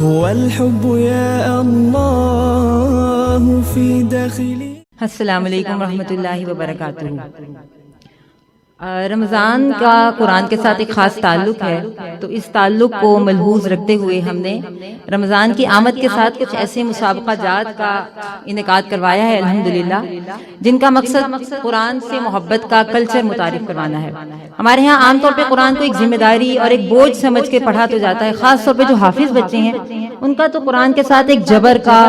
هو الحب يا الله في داخلي. السلام علیکم ورحمۃ اللہ وبرکاتہ۔ رمضان کا قرآن کے ساتھ ایک خاص تعلق ہے، تو اس تعلق کو ملحوظ رکھتے ہوئے ہم نے رمضان کی آمد کے ساتھ کچھ ایسے مسابقہ جات کا انعقاد کروایا ہے الحمدللہ، جن کا مقصد قرآن سے محبت کا کلچر متعارف کروانا ہے۔ ہمارے ہاں عام طور پہ قرآن کو ایک ذمہ داری اور ایک بوجھ سمجھ کے پڑھا تو جاتا ہے، خاص طور پہ جو حافظ بچے ہیں ان کا تو قرآن کے ساتھ ایک جبر کا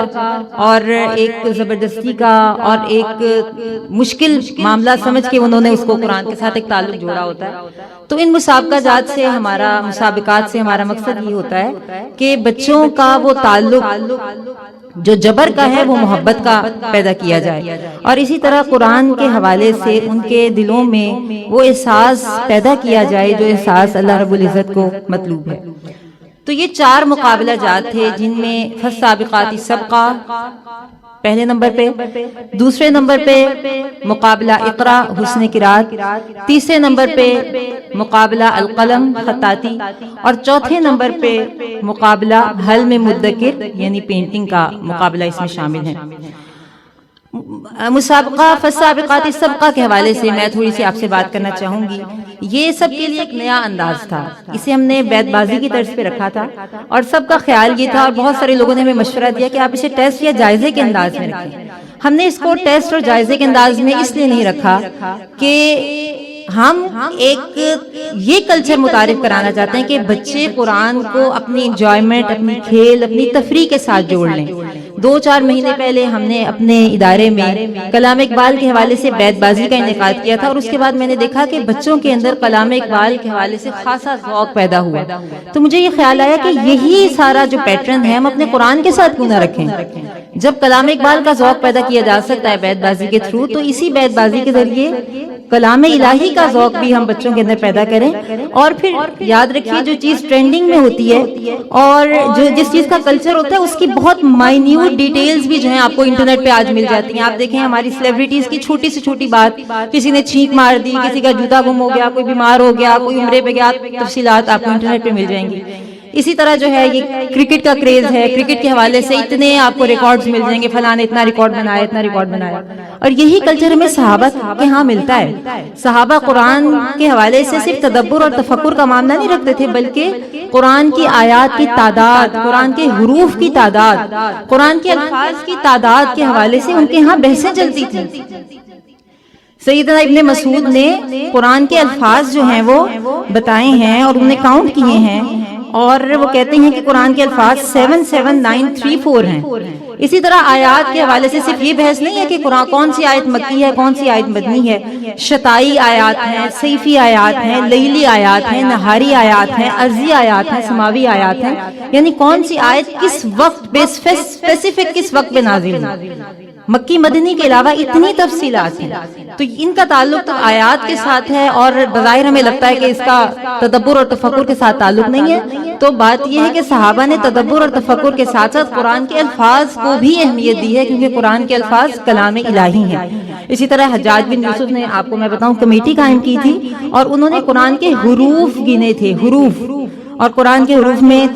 اور ایک زبردستی کا اور ایک مشکل معاملہ سمجھ کے انہوں نے اس کو قرآن کے ساتھ ایک تعلق جوڑا ہوتا ہے۔ تو ان مسابقات سے ہمارا مقصد یہ ہوتا ہے کہ بچوں کا وہ تعلق جو جبر کا ہے وہ محبت کا پیدا کیا جائے، اور اسی طرح قرآن کے حوالے سے ان کے دلوں میں وہ احساس پیدا کیا جائے جو احساس اللہ رب العزت کو مطلوب ہے۔ تو یہ 4 مقابلہ جات تھے، جن میں فالسابقات سبقا پہلے نمبر پہ، دوسرے نمبر پہ مقابلہ اقرا حسن قرات، تیسرے نمبر پہ مقابلہ القلم خطاطی، اور چوتھے نمبر پہ مقابلہ حل میں مدکر یعنی پینٹنگ کا مقابلہ اس میں شامل ہے۔ مسابقہ فالسابقات سبقہ کے حوالے سے میں تھوڑی سی آپ سے بات کرنا چاہوں گی۔ یہ سب کے لیے ایک نیا انداز تھا، اسے ہم نے بیت بازی کی طرز پہ رکھا تھا، اور سب کا خیال یہ تھا، اور بہت سارے لوگوں نے ہمیں مشورہ دیا کہ آپ اسے ٹیسٹ یا جائزے کے انداز میں رکھیں۔ ہم نے اس کو ٹیسٹ اور جائزے کے انداز میں اس لیے نہیں رکھا کہ ہم ایک یہ کلچر متعارف کرانا چاہتے ہیں کہ بچے قرآن کو اپنی انجوائمنٹ، اپنی کھیل، اپنی تفریح کے ساتھ جوڑ لیں۔ 2-4 مہینے پہلے ہم نے اپنے ادارے میں کلام اقبال کے حوالے سے بیت بازی کا انعقاد کیا تھا، اور اس کے بعد میں نے دیکھا کہ بچوں کے اندر کلام اقبال کے حوالے سے خاصا ذوق پیدا ہوا۔ تو مجھے یہ خیال آیا کہ یہی سارا جو پیٹرن ہے ہم اپنے قرآن کے ساتھ کیوں نہ رکھیں۔ جب کلام اقبال کا ذوق پیدا کیا جا سکتا ہے بیت بازی کے تھرو، تو اسی بیت بازی کے ذریعے کلام الہی کا ذوق بھی ہم بچوں کے اندر پیدا کریں۔ اور پھر یاد رکھیے، جو چیز ٹرینڈنگ میں ہوتی ہے اور جس چیز کا کلچر ہوتا ہے اس کی بہت مائنیوٹ ڈیٹیلز بھی جو ہیں آپ کو انٹرنیٹ پہ آج مل جاتی ہیں۔ آپ دیکھیں ہماری سیلیبریٹیز کی چھوٹی سے چھوٹی بات، کسی نے چھینک مار دی، کسی کا جوتا گم ہو گیا، کوئی بیمار ہو گیا، کوئی عمرے پہ گیا، تفصیلات آپ کو انٹرنیٹ پہ مل جائیں گی۔ اسی طرح جو ہے یہ کرکٹ کا کریز ہے، کرکٹ کے حوالے سے اتنے آپ کو ریکارڈز مل جائیں گے، فلاں نے اتنا ریکارڈ بنایا، اتنا ریکارڈ بنایا۔ اور یہی کلچر ہمیں صحابہ کے ہاں ملتا ہے۔ صحابہ قرآن کے حوالے سے صرف تدبر اور تفکر کا معاملہ نہیں رکھتے تھے، بلکہ قرآن کی آیات کی تعداد، قرآن کے حروف کی تعداد، قرآن کے الفاظ کی تعداد کے حوالے سے ان کے ہاں بحثیں چلتی تھیں۔ سیدنا ابن مسعود نے قرآن کے الفاظ جو ہیں وہ بتائے ہیں اور انہوں نے کاؤنٹ کیے ہیں، اور وہ کہتے ہیں کہ قرآن کے الفاظ 77934 ہیں۔ اسی طرح آیات کے حوالے سے صرف یہ بحث نہیں ہے کہ قرآن کون سی آیت مکی ہے، کون سی آیت مدنی ہے۔ شتائی آیات ہیں، صیفی آیات ہیں، لیلی آیات ہیں، نہاری آیات ہیں، ارضی آیات ہیں، سماوی آیات ہیں، یعنی کون سی آیت کس وقت پہ اسپیسیفک کس وقت پہ نازل ہوئی۔ مکی مدنی کے علاوہ اتنی تفصیلات ہیں، تو ان کا تعلق تو آیات کے ساتھ ہے، اور بظاہر ہمیں لگتا ہے کہ اس کا تدبر اور تفکر کے ساتھ تعلق نہیں ہے۔ تو بات یہ ہے کہ صحابہ نے تدبر اور تفکر کے ساتھ ساتھ قرآن کے الفاظ کو بھی اہمیت دی ہے، کیونکہ قرآن کے الفاظ کلام الہی ہیں۔ اسی طرح حجاج بن یوسف نے، آپ کو میں بتاؤں، کمیٹی قائم کی تھی، اور انہوں نے قرآن کے حروف گنے تھے، حروف، اور قرآن کے حروف میں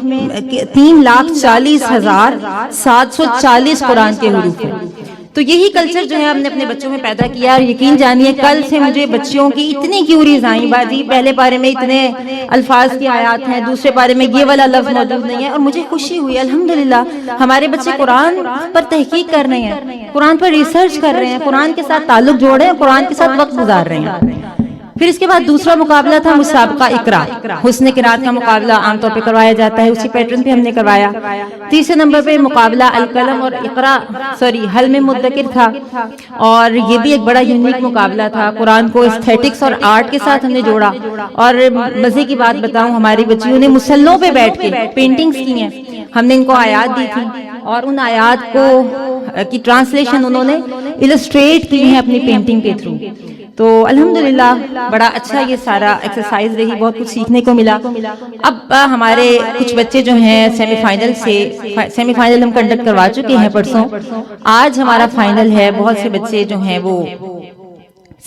3,40,740 قرآن کے حروف ہیں۔ تو یہی کلچر جو ہے ہم نے اپنے بچوں میں پیدا کیا، اور یقین جانیے کل سے مجھے بچوں کی اتنی کیوریز آئیں، باجی پہلے پارے میں اتنے الفاظ کی آیات ہیں، دوسرے پارے میں یہ والا لفظ موجود نہیں ہے، اور مجھے خوشی ہوئی الحمدللہ ہمارے بچے قرآن پر تحقیق کر رہے ہیں، قرآن پر ریسرچ کر رہے ہیں، قرآن کے ساتھ تعلق جوڑ رہے ہیں، قرآن کے ساتھ وقت گزار رہے ہیں۔ پھر اس کے بعد دوسرا مقابلہ تھا مسابقہ اقرا حسن قرات کا مقابلہ، عام طور پہ کروایا جاتا ہے، اسی پیٹرن پہ ہم نے کروایا۔ تیسرے نمبر پہ مقابلہ القلم اور حل میں مدکر تھا، اور یہ بھی ایک بڑا یونیک مقابلہ تھا۔ قرآن کو ایستھیٹکس اور آرٹ کے ساتھ ہم نے جوڑا، اور مزے کی بات بتاؤں، ہماری بچیوں نے مسلوں پہ بیٹھ کے پینٹنگز کی ہیں، ہم نے ان کو آیات دی تھی، اور ان آیات کو کی ٹرانسلیشن انہوں نے السٹریٹ کی ہیں اپنی پینٹنگ کے تھرو۔ تو الحمدللہ بڑا اچھا یہ سارا ایکسرسائز رہی، بہت کچھ سیکھنے کو ملا۔ اب ہمارے کچھ بچے جو ہیں سیمی فائنل ہم کنڈکٹ کروا چکے ہیں پرسوں، آج ہمارا فائنل ہے۔ بہت سے بچے جو ہیں وہ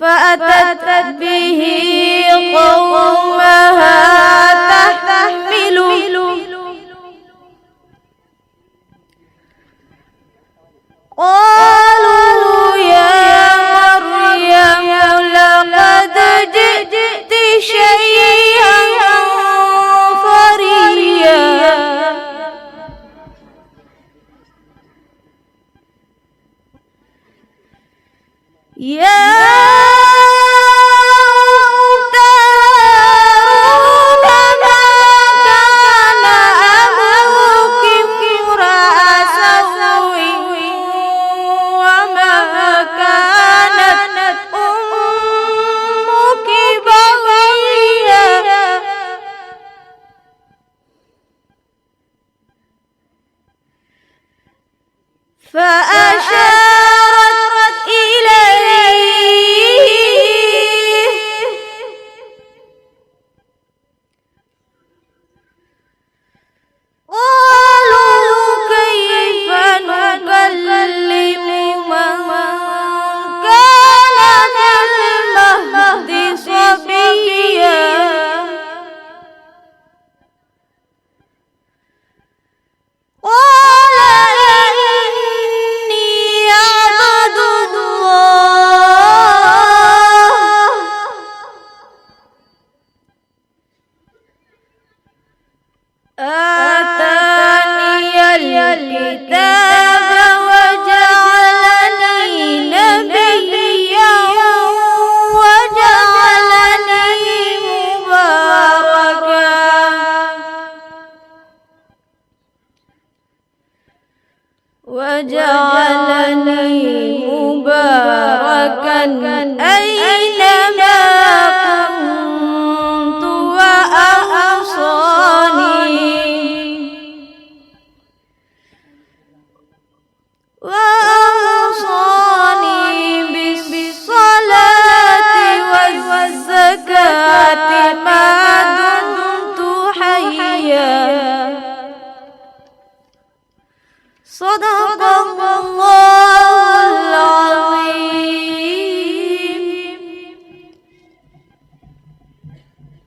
فأتت به قومها تحمله قالوا يا مريم لقد جئت شيئا فريا يا فأشارت إليه قالوا كيف نكلم من كان في المهد صبيا آتاني الكتاب وجعلني نبيا وجعلني مباركا أينما كنت وأوصاني بالصلاة والزكاة ما دمت حيا صدق الله العظيم।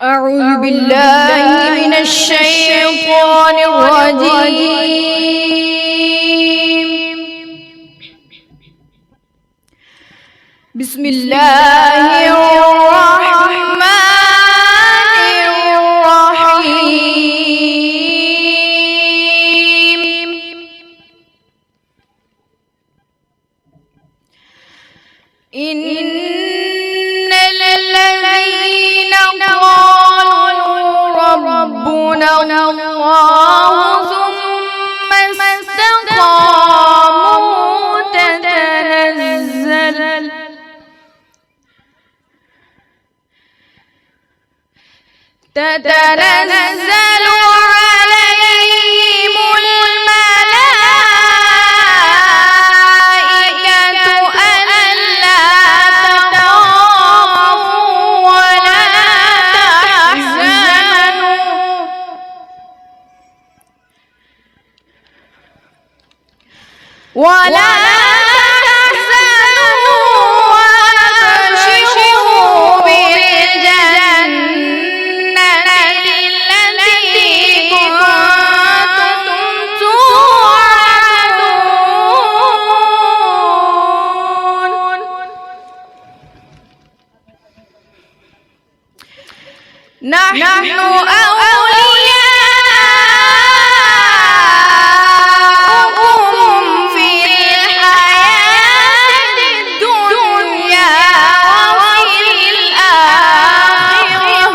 أعوذ بالله من الشيطان الرجيم. بسم الله الرحمن الرحيم. إن الذين ربنا الله ثم استقاموا تتنزل عليهم الملائكة ألا تخافوا ولا تحزنوا أولياؤكم في الحياة الدنيا وفي الآخرة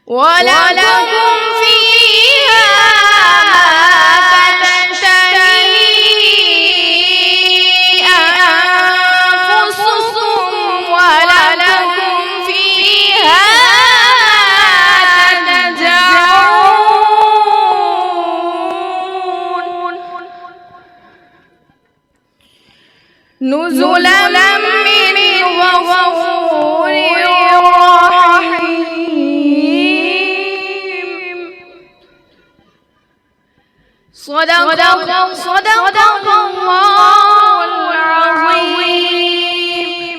ولكم فيها ما تشتهي أنفسكم ولكم فيها ما تدعون نزلا من غفور رحيم صدق الله العظيم.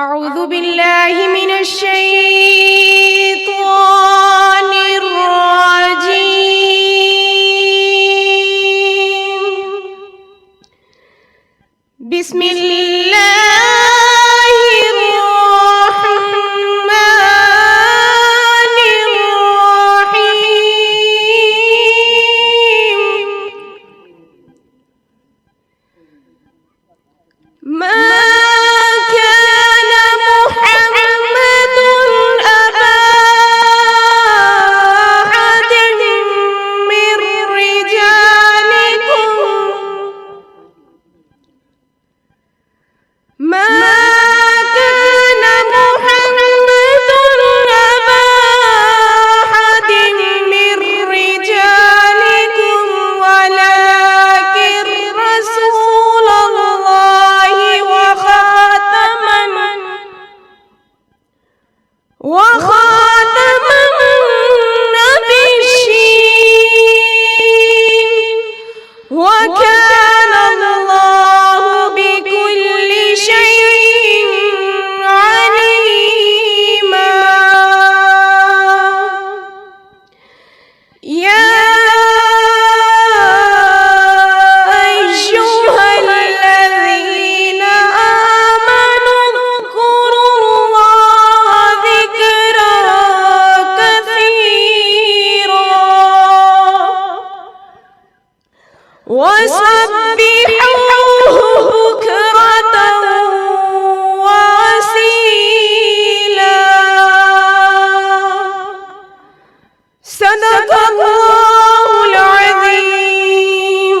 أعوذ بالله من الشيطان الرجيم. بسم الله الرحمن الرحيم. ما كان محمد أبا أحد من رجالكم ما كان محمد أبا أحد من رجالكم ولكن رسول الله وخاتم النبيين وكان الله بكل شيء عليما. يا أيها الذين آمنوا اذكروا الله ذكرا كثيرا وسبحوه بكرة وأصيلا. صدق الله العظيم.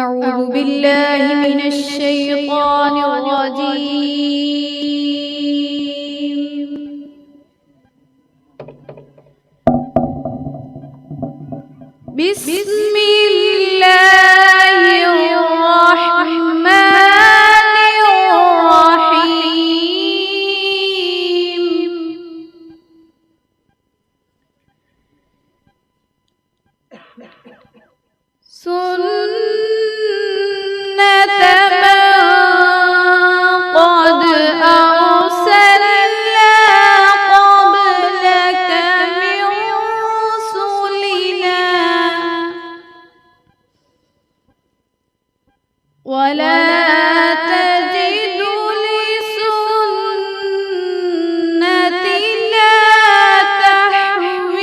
أعوذ بالله من الشيطان الرجيم. بسم الله الرحمن الرحيم. سنة من قد أرسلنا قبلك من رسلنا ولا تجد لسنتنا تحويلا.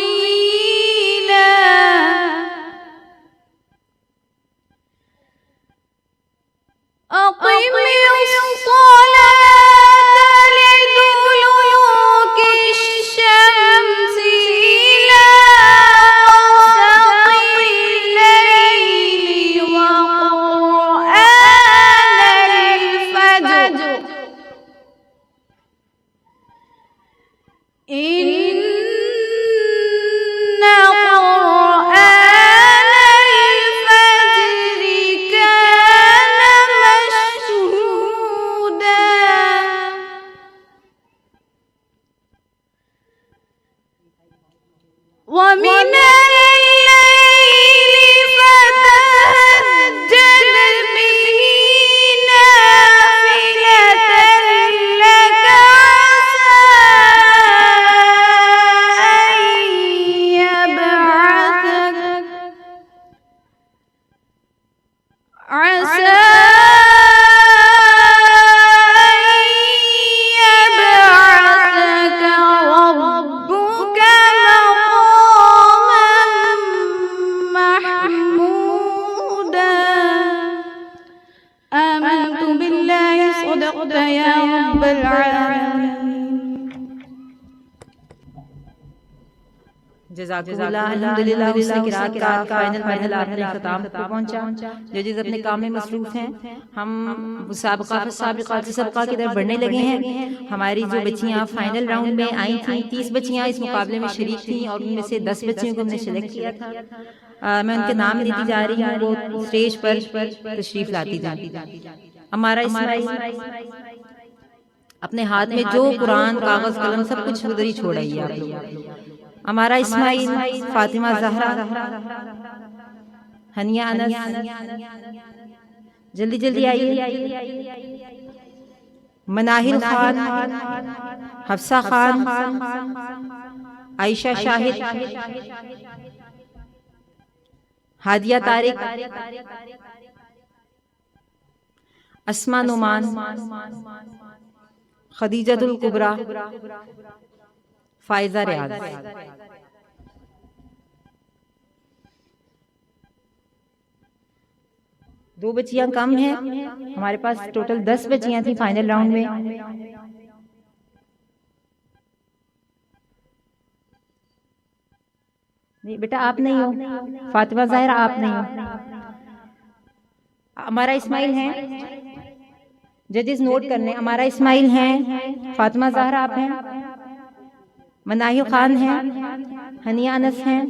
جزاکم اللہ. الحمدللہ حسن قرات کا فائنل آپ نے اختتام پر پہنچا. ججز اپنے کام میں مصروف ہیں. ہم سابقات سبقہ کی طرف بڑھنے لگے ہیں. ہماری جو بچیاں فائنل راؤنڈ میں آئی تھیں 30 بچیاں اس مقابلے میں شریک تھیں اور ان میں سے 10 بچیوں کو ہم نے سلیکٹ کیا تھا. میں ان کے نام لیتی جا رہی ہوں, وہ اسٹیج پر تشریف لاتی جائیں. ہمارا اسماعیل اپنے ہاتھ میں جو قرآن کاغذ قلم سب کچھ ادھر ہی چھوڑ آئیے آپ لوگ. ہمارا اسماعیل, فاطمہ زہرا, ہنیہ انس, جلدی جلدی آئیے. مناہل خان, حفصہ خان, عائشہ شاہد, ہادیہ طارق, اسماء نعمان, خدیجۃ الکبریٰ, فائزہ ریاض. دو بچیاں کم ہیں, ہمارے پاس ٹوٹل 10 بچیاں تھیں فائنل راؤنڈ میں. نہیں بیٹا آپ نہیں ہو, فاطمہ ظاہرہ آپ نہیں ہو. ہمارا اسماعیل ہے, ججز نوٹ کرنے. ہمارا اسماعیل ہے, فاطمہ زہرا آپ ہیں, مناہل خان ہیں, ہنیہ انس ہیں,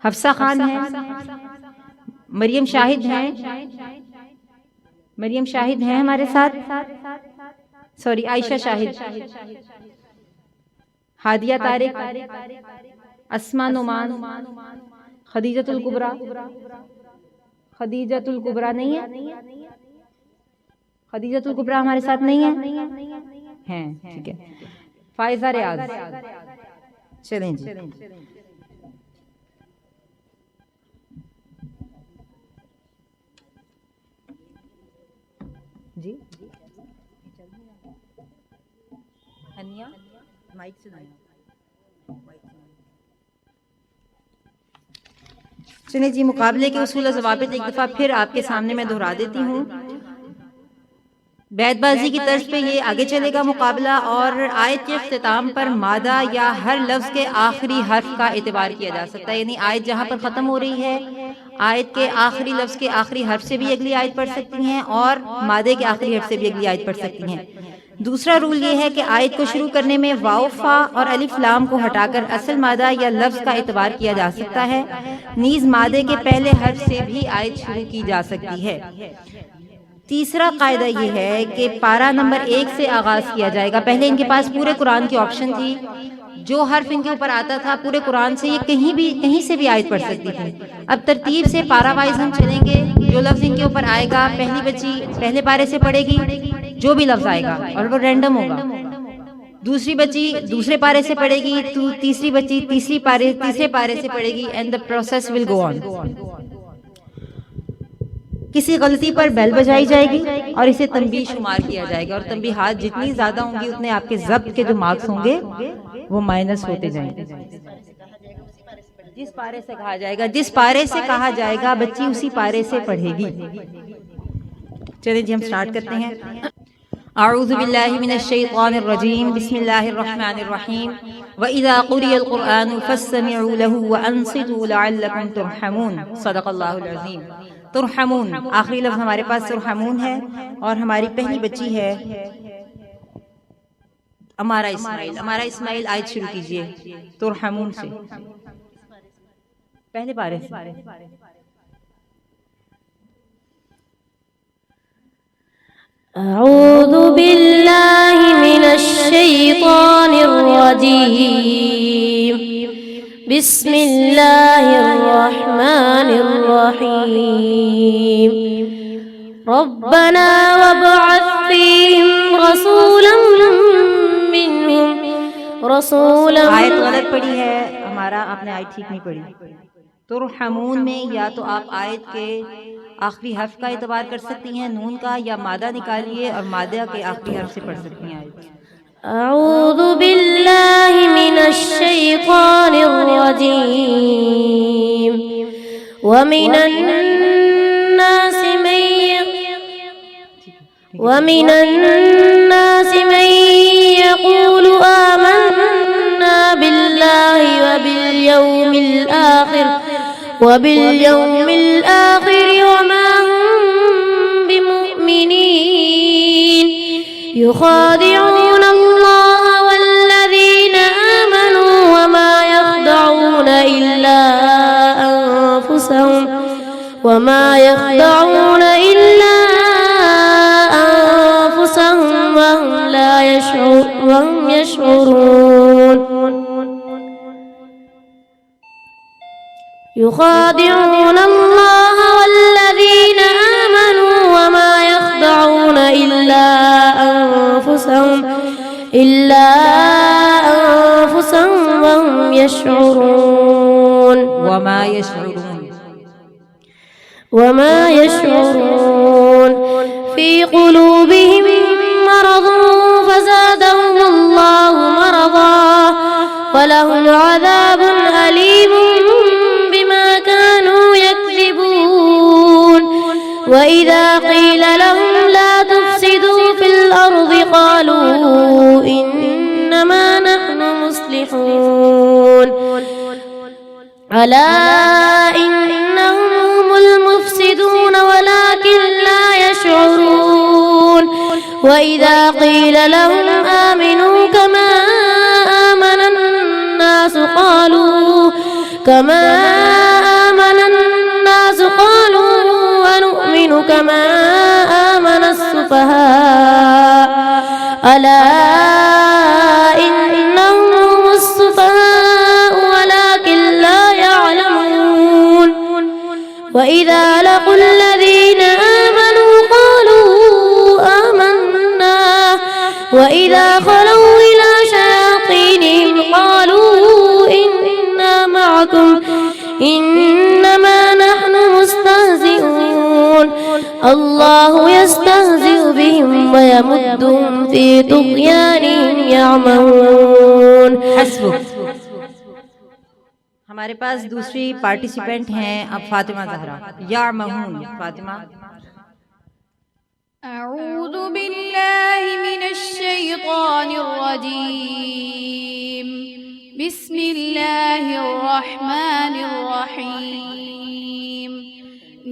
حفصہ خان ہیں, مریم شاہد ہیں, ہمارے ساتھ, سوری عائشہ شاہد, ہادیہ طارق, اسماء نعمان, خدیجۃ الکبریٰ نہیں ہے, خدیجۃ الکبریٰ ہمارے ساتھ نہیں ہیں, ٹھیک ہے. فائزہ ریاض. چلیں جی. جی ہنیہ مائک سے چلیں جی. مقابلے کے اصول و ضوابط ایک دفعہ پھر آپ کے سامنے میں دہرا دیتی ہوں. بیت بازی کی طرز پہ یہ آگے چلے گا مقابلہ, اور آیت کے اختتام پر مادہ یا ہر لفظ کے آخری حرف کا اعتبار کیا جا سکتا ہے. یعنی آیت جہاں پر ختم ہو رہی ہے, آیت کے آخری لفظ کے آخری حرف سے بھی اگلی آیت پڑھ سکتی ہیں, اور مادے کے آخری حرف سے بھی اگلی آیت پڑھ سکتی ہیں. دوسرا رول یہ ہے کہ آیت کو شروع کرنے میں واو فا اور الف لام کو ہٹا کر اصل مادہ یا لفظ کا اعتبار کیا جا سکتا ہے. نیز مادے کے پہلے حرف سے بھی آیت شروع کی جا سکتی ہے. تیسرا قاعدہ یہ ہے کہ پارہ نمبر 1 سے آغاز کیا جائے گا. پہلے ان کے پاس پورے قرآن کی آپشن تھی, جو حرف ان کے اوپر آتا تھا پورے قرآن سے یہ کہیں سے بھی آیت پڑھ سکتی تھی. اب ترتیب سے پارہ وائز ہم چلیں گے. جو لفظ ان کے اوپر آئے گا پہلی بچی پہلے پارے سے پڑھے گی, جو بھی لفظ آئے گا, اور وہ رینڈم ہوگا. دوسری بچی دوسرے پارے سے پڑھے گی, تیسری بچی تیسرے پارے سے پڑھے گی, and the process will go on. کسی غلطی پر بیل بجائی جائے گی اور اسے تنبیہ شمار کیا جائے گا, اور تنبیہات جتنی زیادہ ہوں گی اتنے آپ کے ضبط کے جو مارکس ہوں گے وہ مائنس ہوتے جائیں گے. جس پارے سے کہا جائے گا بچی اسی پارے سے پڑھے گی. چلیں جی ہم سٹارٹ کرتے ہیں. اعوذ باللہ من الشیطان الرجیم, بسم اللہ الرحمن الرحیم. وَإِذَا قُرِئَ الْقُرْآنُ فَاسْتَمِعُوا لَهُ وَأَنصِتُوا لَعَلَّكُمْ تُرْحَمُونَ. صدق اللہ العظیم. ترحمون, آخری لفظ ہمارے پاس ترحمون ہے, اور ہماری پہلی بچی ہے ہمارا اسماعیل. آیت شروع کیجئے ترحمون سے, پہلے پارے سے. اعوذ باللہ من الشیطان الرجیم, بسم اللہ الرحمن الرحیم. ربنا وابعث فیہم رسولا منہم رسولا. آیت غلط پڑھی ہے ہمارا, آپ نے آیت ٹھیک نہیں پڑھی. ترحمون میں یا تو آپ آیت کے آخری حرف کا اعتبار کر سکتی ہیں, نون کا, یا مادہ نکالیے اور مادہ کے آخری حرف سے پڑھ سکتی ہیں آیت. اعوذ باللہ من الشیطان الرجیم. ومن الناس من يقول آمنا بالله وباليوم وباليوم الآخر وما هم بمؤمنين يخادعون الله والذين آمنوا وما يخدعون إلا أنفسهم وهم يشعرون يخادعون الله والذين آمنوا وما يخدعون إلا أنفسهم وهم يشعرون وما يشعرون في قلوبهم مرض فزادهم الله مرضا ولهم عذاب أليم بما كانوا يكذبون وإذا قيل لهم لا تفسدوا في الأرض قالوا إنما نحن مصلحون ألا إنهم هم المفسدون ولكن لا يشعرون وإذا قيل لهم آمنوا كما آمن الناس قالوا ونؤمن كما آمن السفهاء ألا إنهم هم السفهاء ولكن لا يعلمون وإذا لقوا الذين آمنوا قالوا آمنا وإذا خلوا إلى شياطينهم قالوا إنا معكم إنما نحن مستهزئون الله يستهزئ بهم ويمدهم في طغيانهم يعمهون. ہمارے پاس دوسری پارٹیسپینٹ ہیں اب فاطمہ زہرا. یعمہون. فاطمہ. أعوذ بالله من الشيطان الرجيم بسم الله الرحمن الرحيم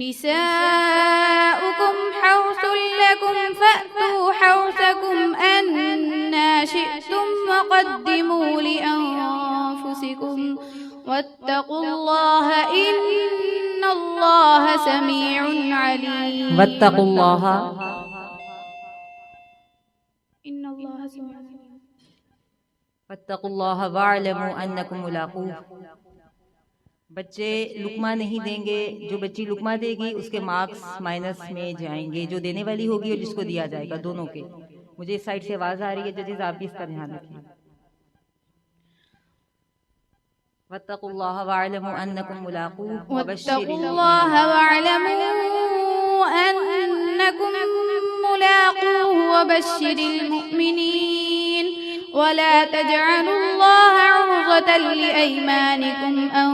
نساؤكم حرث لكم فأتوا حرثكم أنى شئتم وقدموا لأنفسكم واتقوا الله إن الله سميع عليم. واتقوا الله إن الله سميع عليم. واتقوا الله واعلموا أنكم ملاقوه. بچے لقمہ نہیں دیں گے. جو بچی لقمہ دے گی اس کے مارکس مائنس میں جائیں گے, جو دینے والی ہوگی اور جس کو دیا جائے گا, دونوں کے. مجھے اس سائڈ سے آواز آ رہی ہے ججز, آپ بھی اس کا دھیان رکھیں. واتقوا الله واعلموا أنكم ملاقوه واتقوا الله واعلموا أنكم ملاقوه وبشر المؤمنين ولا تجعلوا الله عرضة لأيمانكم أن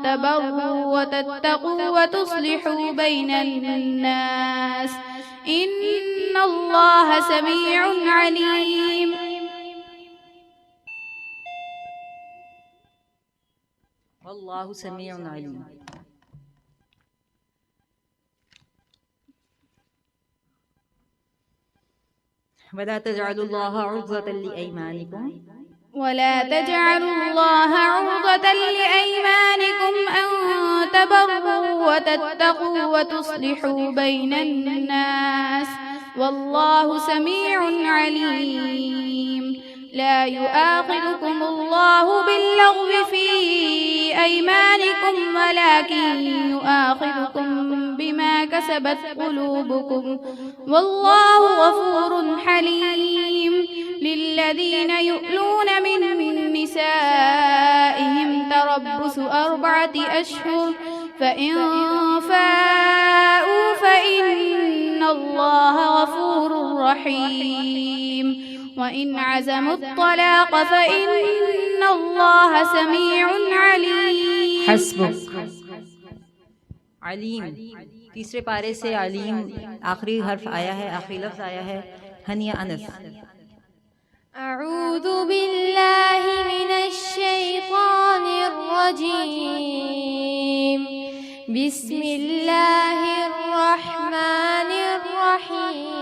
تبروا وتتقوا وتصلحوا بين الناس إن الله سميع عليم. واللہ سمیع علیم. ولا تجعلوا الله عرضة لأيمانكم أن تبروا وتتقوا وتصلحوا بين الناس والله سميع عليم. لا يؤاخذكم الله باللغو في أيمانكم ولكن يؤاخذكم بما كسبت قلوبكم والله غفور حليم. للذين يؤلون من نسائهم تربص 4 أشهر فإن فاءوا فإن الله غفور رحيم. وإن عزموا الطلاق فإن الله سميع عليم. حسبک. علیم. تیسرے پارے سے علیم آخری حرف آیا ہے, آخری لفظ آیا ہے. ہنیہ انس. أعوذ بالله من الشيطان الرجيم. بسم الله الرحمن الرحيم.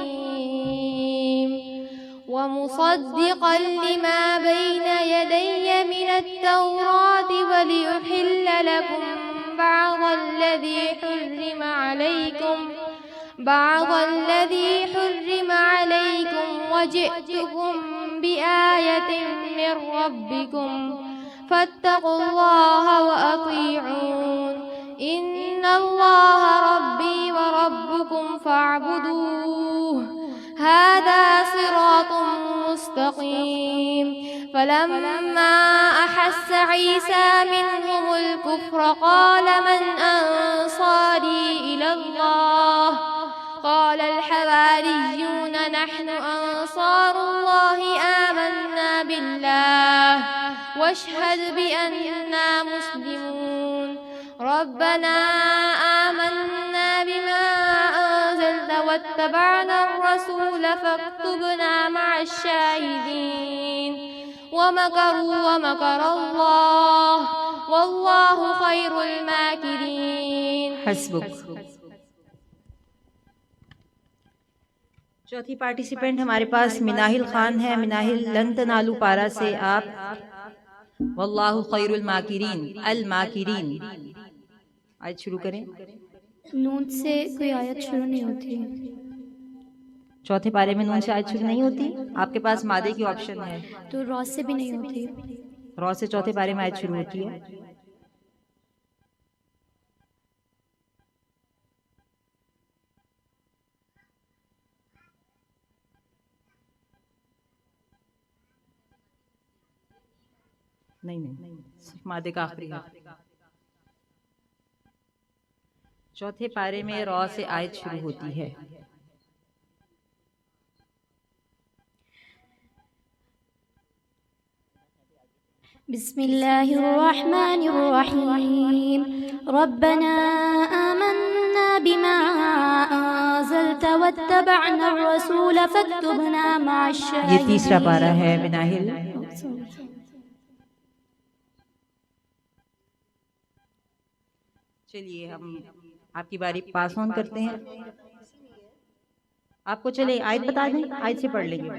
ومصدقا لما بين يدي من التوراة وليحل لكم بعض الذي حرم عليكم وجئتكم بآية من ربكم فاتقوا الله وأطيعون. إن الله ربي وربكم فاعبدوه هذا صراط مستقيم. فلما أحس عيسى منهم الكفر قال من أنصاري إلى الله قال الحواريون نحن أنصار الله آمنا بالله واشهد بأننا مسلمون. ربنا آمنا بما أنزلت واتبعنا الرسول فاكتبنا مع الشاهدين. ومكروا ومكر الله والله خير الماكرين. حسبک. چوتھی پارٹیسپینٹ ہمارے پاس مناہل خان ہے. مناہل لن تنالو پارا سے آپ واللہ خیر الماکرین الماکرین آیت شروع کریں. نون سے کوئی آیت شروع نہیں ہوتی. چوتھے پارے میں نون سے آیت شروع نہیں ہوتی. آپ کے پاس مادے کی آپشن ہے تو را سے بھی نہیں ہوتی. را سے چوتھے پارے میں آیت شروع ہوتی ہے. نہیں صرف مادے کا آخری ہے. چوتھے پارے میں را سے آیت شروع ہوتی ہے. بسم الله الرحمن الرحيم. ربنا آمنا بما أنزلت واتبعنا الرسول فاكتبنا مع الشاهدين. یہ تیسرا پارہ ہے مناہل. چلیے ہم آپ کی باری پاس آن کرتے ہیں. آپ کو چلے آیت بتا دیں, آیت سے پڑھ لیں گے.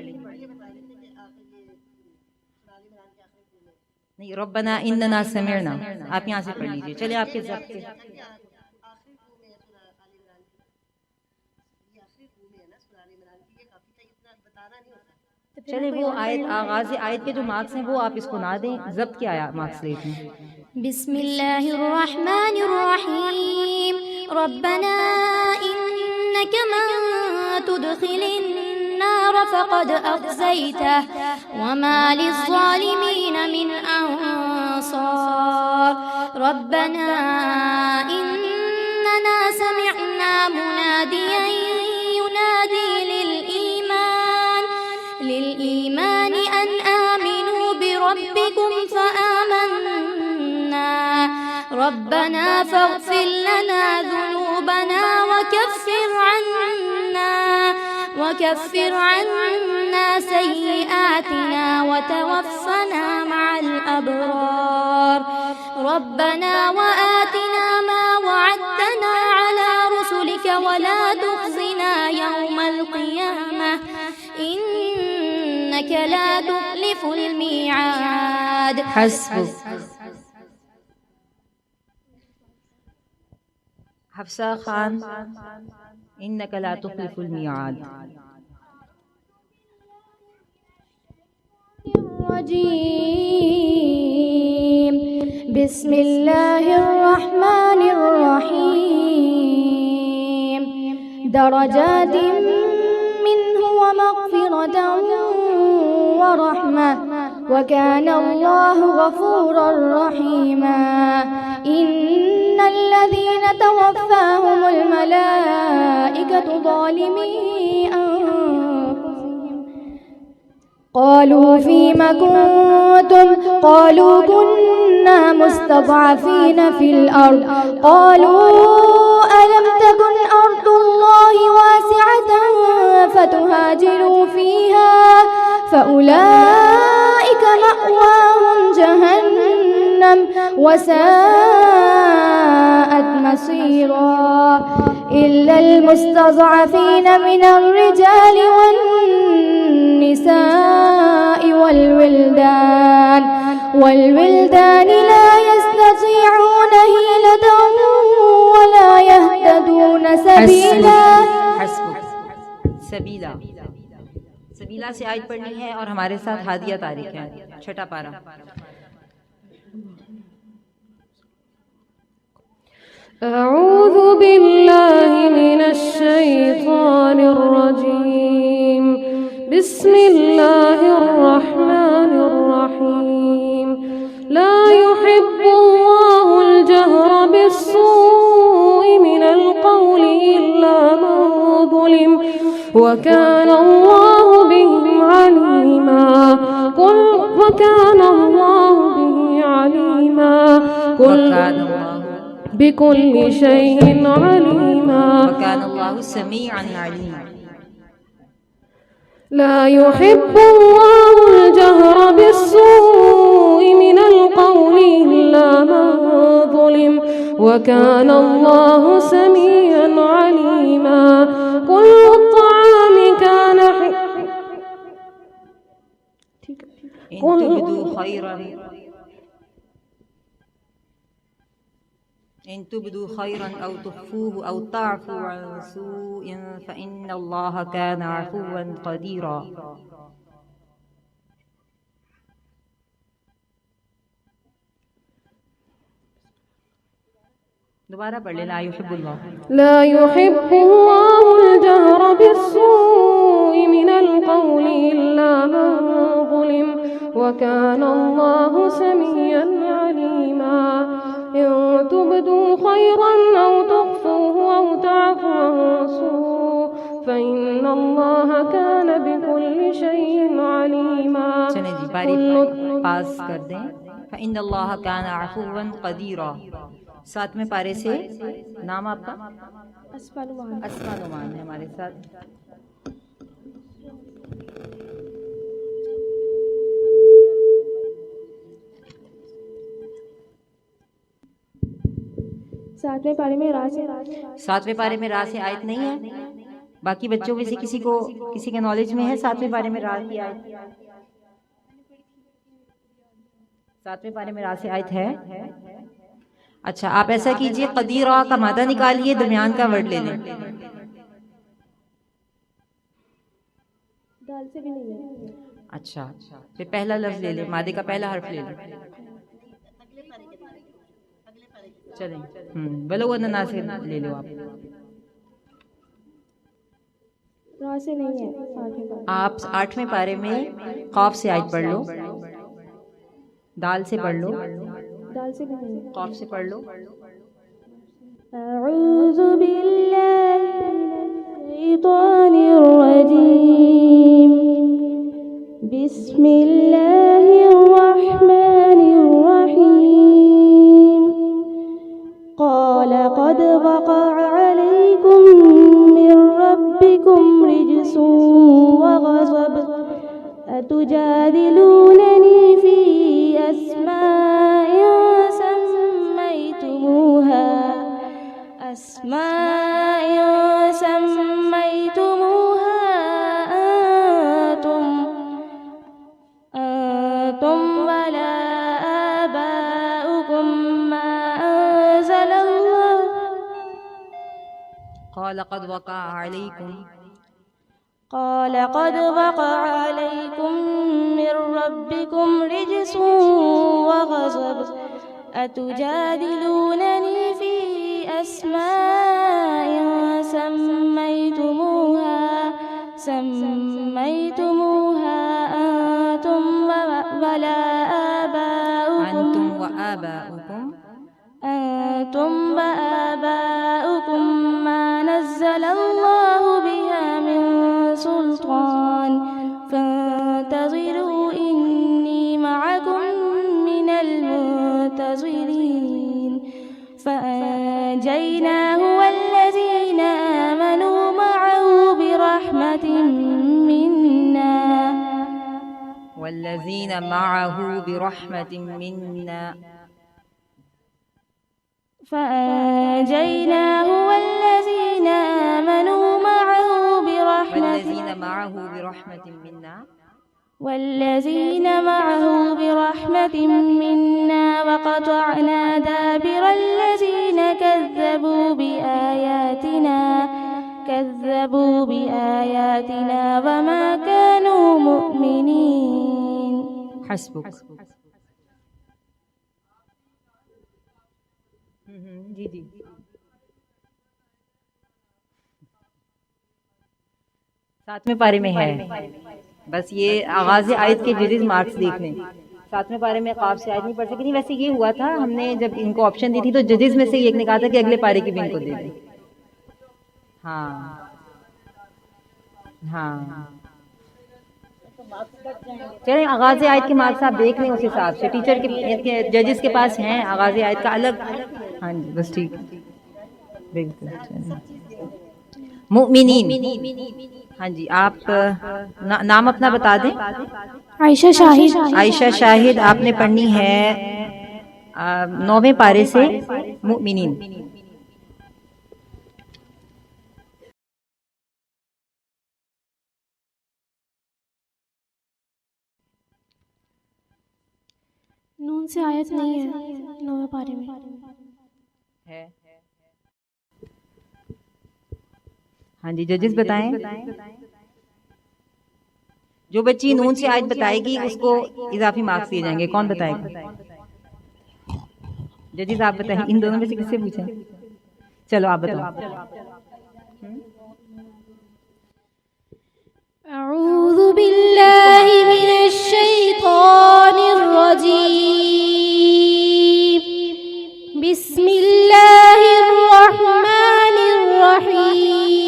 نہیں, ربنا اننا سمعنا آپ یہاں سے پڑھ لیجئے. چلے آپ کے ضبط سے. چلے وہ آیت آغاز آیت کے جو مارکس ہیں وہ آپ اس کو نہ دیں, ضبط کے مارکس لیتے ہیں. بسم الله الرحمن الرحيم. ربنا إنك من تدخل النار فقد أخزيته وما للظالمين من أنصار. ربنا إننا سمعنا مناديا ينادي للإيمان أن آمنوا بربكم فآمنا. ربنا فاغفر لنا ذنوبنا وكفر عنا سيئاتنا وتوفنا مع الأبرار. ربنا وآتنا ما وعدتنا على رسلك ولا تخزنا يوم القيامة إنك لا تخلف الميعاد. حسبک. حفصہ خان انک لا تخلف المیعاد. بسم الله الرحمن الرحيم. درجات منه ومغفرة ورحمة وكان الله غفورا رحيما. إن الذين توفاهم الملائكة ظالمي أنفسهم قالوا فيم كنتم قالوا كنا مستضعفين في الأرض قالوا ألم تكن أرض الله واسعة فتهاجروا فيها فأولئك مأواهم جهنم وساءت مصيرا إلا المستضعفين من الرجال والنساء والولدان لا يستطيعون حيلة ولا يهتدون سبيلا. سبیلا سے آیت پڑھنی ہے اور ہمارے ساتھ ہادیہ طارق ہے. چھٹا پارہ. أعوذ بالله من الشيطان الرجيم. بسم الله الرحمن الرحيم. لا يحب الله الجهر بالسوء من القول إلا من ظلم وكان الله بهم عليما. وكان الله به عليما. بكل شيء عليما. وكان الله سميعا عليما. لا يحب الله الجهر بالسوء من القول إلا من ظلم وكان الله سميعا عليما. كل الطعام كان إن تبدوا خيرا أو تخفوه أو تعفوا عن سوء فإن الله كان عفوا قديرا. دوبارہ پڑھ لیں. لا يحب الله الجهر بالسوء من القول إلا من ظلم وكان الله سميعا عليما. إن تبدوا خيرا أو تخفوه أو تعفوا عن سوء فإن الله كان بكل شيء عليما. چلیں جی باری پاس کر دیں. فإن الله كان عفوا قديرا. 7ویں پارے سے. نام آپ کا؟ اسما نعمان ہے ہمارے ساتھ. ساتویں پارے میں را سے آیت نہیں ہے. باقی بچوں میں سے کسی کے نالج میں ہے 7ویں پارے میں را کی آیت؟ 7ویں پارے میں را سے آیت ہے. اچھا آپ ایسا کیجئے قدیرہ کا مادہ نکالیے, درمیان کا ورڈ لے لیں. دال سے بھی نہیں ہے. اچھا پھر پہلا لفظ لے لیں, مادے کا پہلا حرف لے لیں. چلیں بلو نا سے لے لو آپ. را سے نہیں ہے. آپ 8ویں پارے میں قاف سے آیت پڑھ لو. دال سے پڑھ لو. دال سے نہیں ہے. قاف سے پڑھ لو. اعوذ باللہ من الشیطان الرجیم. بسم اللہ الرحمن الرحیم. قال قد وقع عليكم من ربكم رجس وغضب أتجادلونني في أسماء سميتموها أنتم ولا آباؤكم ما أنزل الله. قال قد وقع عليكم من ربكم رجس وغضب أتجادلونني في أسماء سميتموها أنتم وآباؤكم ما نزل الله بها من سلطان فانتظروا إني معكم من المنتظرين. فأنجيناه والذين آمنوا معه برحمة منا والذین معه برحمت منا فأنجيناه والذين آمنوا معه والذین معه برحمت منا برحمة منا وقطعنا دابر الذين كذبوا بآياتنا وما كانوا مؤمنين. حسبک. جی جی ساتویں پارے میں ہے، بس یہ آغاز آیت کے ججز مارکس دیکھ لیں. ساتویں پارے میں قاف سے آیت نہیں پڑھ سکتی. ویسے یہ ہوا تھا، ہم نے جب ان کو آپشن دی تھی تو ججز میں سے ایک نے کہا تھا کہ اگلے پارے کی بھی ان کو دے دیں. ہاں ہاں چلیں آغاز آیت کے مارکس آپ دیکھ لیں اس حساب سے. ٹیچر کے ججز کے پاس ہیں آغاز آیت کا الگ. ہاں جی بس ٹھیک بالکل. مؤمنین. ہاں جی آپ نام اپنا بتا دیں. عائشہ شاہد. عائشہ شاہد آپ نے پڑھنی ہے 9ویں پارے سے مؤمنین. نون سے آیت نہیں ہے 9ویں پارے میں ہے. ہاں جی ججز بتائیں. جو بچی نون سے آیت بتائے گی اس کو اضافی مارکس دیے جائیں گے. کون بتائے گا؟ ججز آپ بتائیں. ان دونوں میں سے کس سے پوچھیں؟ چلو آپ بتاؤ. أعوذ بالله من الشيطان الرجيم. بسم الله الرحمن الرحيم.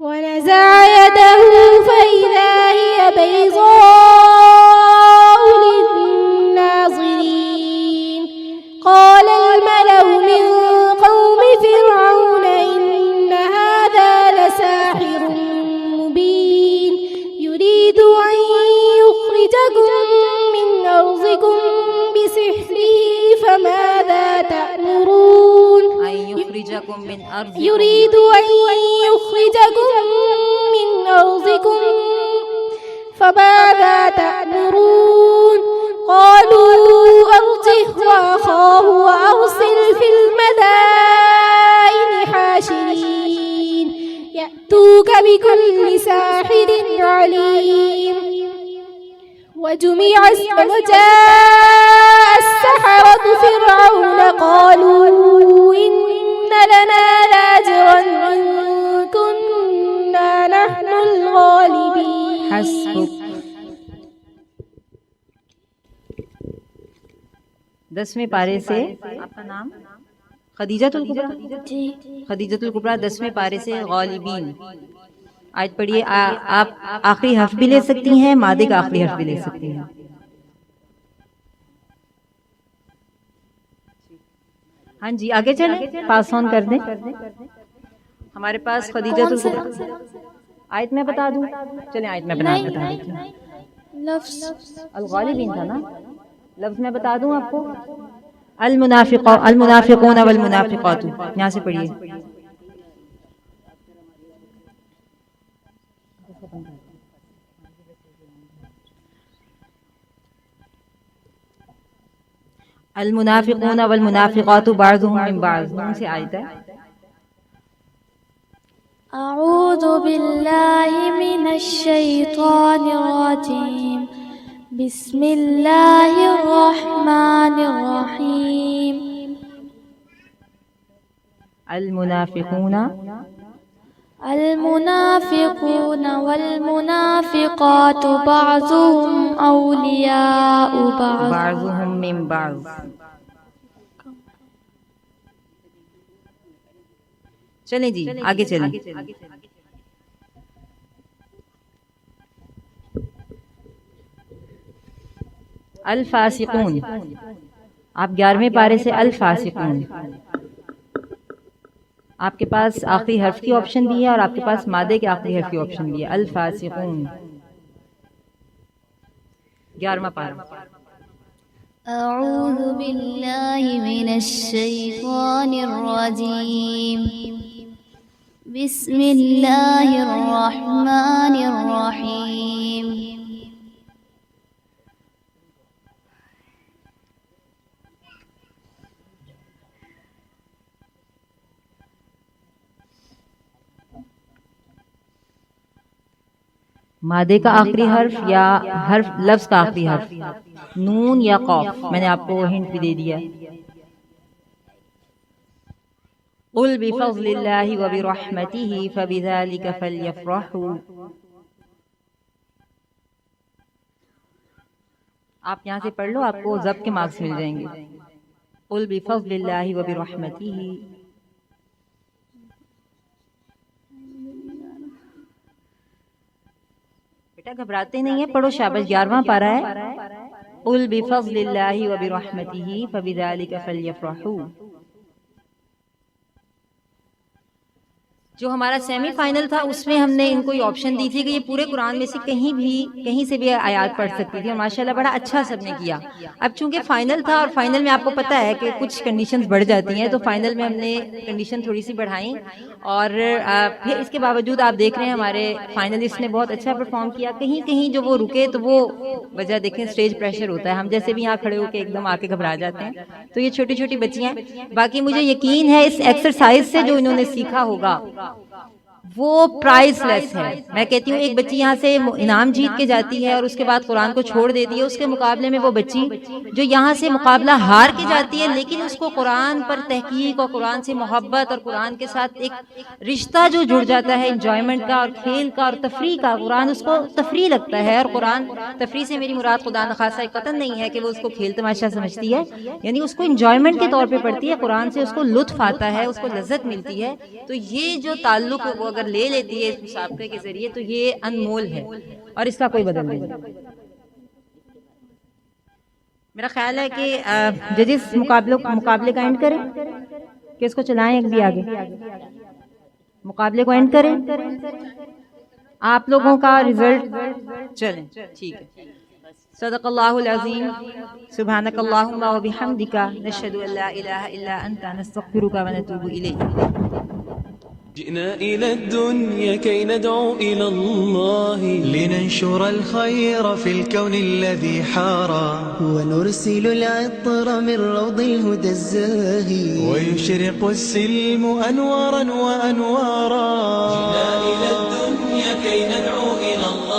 ونزع يده فإذا هي بيضاء للناظرين. قال الملأ من قوم فرعون إن هذا لساحر مبين يريد أن يخرجكم من أرضكم بسحره فماذا تأمرون. يريد أن يخرجكم من أرضكم فماذا تأمرون. قالوا أرجه وأخاه وأرسل في المدائن حاشرين يأتوك بكل ساحر عليم. وجاء السحرة فرعون قالوا إن لنا لأجرا إن كنا نحن الغالبين. حسبک. 10ویں پارے سے آپ کا نام خدیجۃ الکبریٰ. خدیجۃ الکبریٰ 10ویں پارے سے غالبین. آیت پڑھیے. آپ آخری حرف بھی لے سکتی ہیں، مادے کا آخری حرف بھی لے سکتی ہیں. ہاں جی آگے چلیں، پاس آن کر دیں. ہمارے پاس خدیجۃ الکبریٰ آیت میں بتا دوں. چلیں آیت میں بتا دیتی ہوں. الغالبین تھا نا. لفظ میں بتا دوں آپ کو. المنافقون والمنافقات. یہاں سے پڑھیے. المنافقون والمنافقات بعضهم من بعض. نون سے آیت ہے. أعوذ بالله من الشيطان الرجيم. بسم الله الرحمن الرحيم. المنافقون والمنافقات بعضهم أولياء بعض. بعضهم من بعض. چلیں جی آگے چلیں. الفاسقون. آپ 11ویں پارے سے الفاسقون. آپ کے پاس آخری حرف کی آپشن بھی ہے اور آپ کے پاس مادے کے آخری حرف کی آپشن بھی ہے. الفاسقون. 11واں پارہ. أعوذ بالله من الشيطان الرجيم بسم الله الرحمن الرحيم مادے کا آخری حرف یا حرف لفظ کا آخری حرف، نون یا قاف. میں نے آپ کو ہنٹ بھی دے دیا. قل بفضل اللہ وبرحمتہ فبذلک فلیفرحوا. آپ یہاں سے پڑھ لو، آپ کو ضبط کے مارکس مل جائیں گے. قل بفضل اللہ وبرحمتہ. بیٹا گھبراتے نہیں ہیں، پڑھو شاباش. 11واں پارہ ہے. قل بفضل اللہ وبرحمتہ فبذلک فلیفرحوا. جو ہمارا سیمی فائنل تھا اس میں ہم نے ان کو یہ آپشن دی تھی کہ یہ پورے قرآن میں سے کہیں سے بھی آیات پڑھ سکتی تھی، اور ماشاءاللہ بڑا اچھا سب نے کیا. اب چونکہ فائنل تھا اور فائنل میں آپ کو پتہ ہے کہ کچھ کنڈیشنز بڑھ جاتی ہیں، تو فائنل میں ہم نے کنڈیشن تھوڑی سی بڑھائیں، اور پھر اس کے باوجود آپ دیکھ رہے ہیں ہمارے فائنلسٹ نے بہت اچھا پرفارم کیا. کہیں جو وہ رکے تو وہ وجہ دیکھیں اسٹیج پریشر ہوتا ہے. ہم جیسے بھی یہاں کھڑے ہو کے ایک دم آ کے گھبرا جاتے ہیں، تو یہ چھوٹی چھوٹی بچیاں. باقی مجھے یقین ہے اس ایکسرسائز سے جو انہوں نے سیکھا ہوگا وہ پرائز لیس ہے. میں کہتی ہوں ایک بچی یہاں سے انعام جیت کے جاتی ہے اور اس کے بعد قرآن کو چھوڑ دیتی ہے، اس کے مقابلے میں وہ بچی جو یہاں سے مقابلہ ہار کے جاتی ہے لیکن اس کو قرآن پر تحقیق اور قرآن سے محبت اور قرآن کے ساتھ ایک رشتہ جو جڑ جاتا ہے انجوائمنٹ کا اور کھیل کا اور تفریح کا. قرآن اس کو تفریح لگتا ہے، اور قرآن تفریح سے میری مراد خدا نخواستہ قطعاً نہیں ہے کہ وہ اس کو کھیل تماشا سمجھتی ہے، یعنی اس کو انجوائمنٹ کے طور پہ پڑھتی ہے. قرآن سے اس کو لطف آتا ہے، اس کو لذت ملتی ہے. تو یہ جو تعلق وہ اگر لے لیتی ہے اس مسابقے کے ذریعے تو یہ انمول ہے اور اس کا کوئی بدل نہیں. میرا خیال ہے کہ ججز مقابلے کا اینڈ کریں کہ اس کو چلائیں ایک بھی آگے. مقابلے کو اینڈ کریں. آپ لوگوں کا رزلٹ چلیں ٹھیک ہے. صدق اللہ العظیم. سبحانک اللہم و بحمدک، نشہد ان لا الہ الا انت، نستغفرک و نتوب الیک. جئنا إلى الدنيا كي ندعو إلى الله، لننشر الخير في الكون الذي حارى، ونرسل العطر من روض الهدى الزاهي، ويشرق السلم أنوارا وأنوارا. جئنا إلى الدنيا كي ندعو إلى الله.